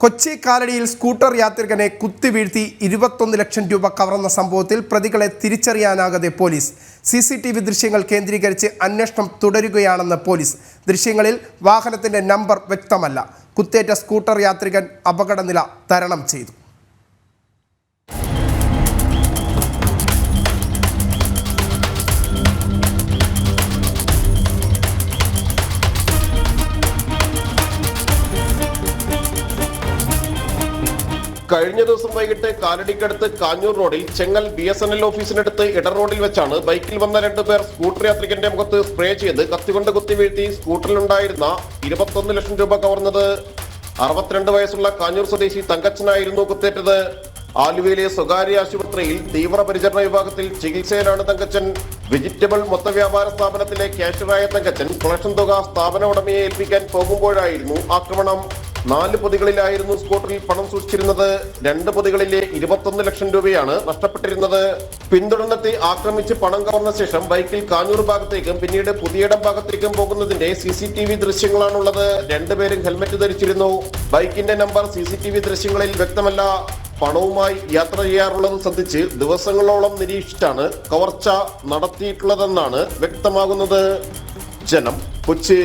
Kochi കാലടിയിൽ scooter യാത്രികനെ കുത്തിവീഴ്ത്തി 21 ലക്ഷം രൂപ കവർന്ന സംഭവത്തിൽ പ്രതികളെ തിരിച്ചറിയാനാകാതെ പോലീസ്. CCTV ദൃശ്യങ്ങൾ കേന്ദ്രീകരിച്ച് അന്വേഷണം തുടരുകയാണെന്ന് പോലീസ്. ദൃശ്യങ്ങളിൽ വാഹനത്തിന്റെ നമ്പർ വ്യക്തമല്ല. കുത്തേറ്റ സ്കൂട്ടർ യാത്രികൻ അപകടനില തരണം ചെയ്തു. കഴിഞ്ഞ ദിവസം വൈകിട്ട് കാലടിക്കടുത്ത് കാഞ്ഞൂർ റോഡിൽ ചെങ്ങൽ BSNL ഓഫീസിനടുത്ത് ഇട റോഡിൽ വെച്ചാണ് ബൈക്കിൽ വന്ന 2 പേർ സ്കൂട്ടർ യാത്രികന്റെ മുഖത്ത് സ്പ്രേ ചെയ്ത് കത്തികൊണ്ട് കുത്തിവീഴ്ത്തി സ്കൂട്ടറിലുണ്ടായിരുന്ന 21 ലക്ഷം രൂപ കവർന്നത്. 62 വയസ്സുള്ള കാഞ്ഞൂർ സ്വദേശി തങ്കച്ചനായിരുന്നു കുത്തേറ്റത്. ആലുവയിലെ സ്വകാര്യ ആശുപത്രിയിൽ തീവ്രപരിചരണ വിഭാഗത്തിൽ ചികിത്സയിലാണ് തങ്കച്ചൻ. വെജിറ്റബിൾ മൊത്തവ്യാപാര സ്ഥാപനത്തിലെ ക്യാഷ്യറായ തങ്കച്ചൻ കളക്ഷൻ തുക സ്ഥാപന ഉടമയെ ഏൽപ്പിക്കാൻ പോകുമ്പോഴായിരുന്നു ആക്രമണം. 4 പൊതികളിലായിരുന്നു സ്കൂട്ടറിൽ പണം സൂക്ഷിച്ചിരുന്നത്. 2 പൊതികളിലെ 21 ലക്ഷം രൂപയാണ് നഷ്ടപ്പെട്ടിരുന്നത്. പിന്തുടർന്നെത്തി ആക്രമിച്ച് പണം കവർന്ന ശേഷം ബൈക്കിൽ കാഞ്ഞൂർ ഭാഗത്തേക്കും പിന്നീട് പുതിയടം ഭാഗത്തേക്കും പോകുന്നതിന്റെ CCTV ദൃശ്യങ്ങളാണുള്ളത്. 2 പേരും ഹെൽമറ്റ് ധരിച്ചിരുന്നു. ബൈക്കിന്റെ നമ്പർ CCTV ദൃശ്യങ്ങളിൽ വ്യക്തമല്ല. പണവുമായി യാത്ര ചെയ്യാറുള്ളത് ശ്രദ്ധിച്ച് ദിവസങ്ങളോളം നിരീക്ഷിച്ചാണ് കവർച്ച നടത്തിയിട്ടുള്ളതെന്നാണ് വ്യക്തമാകുന്നത്. ജനം, കൊച്ചി.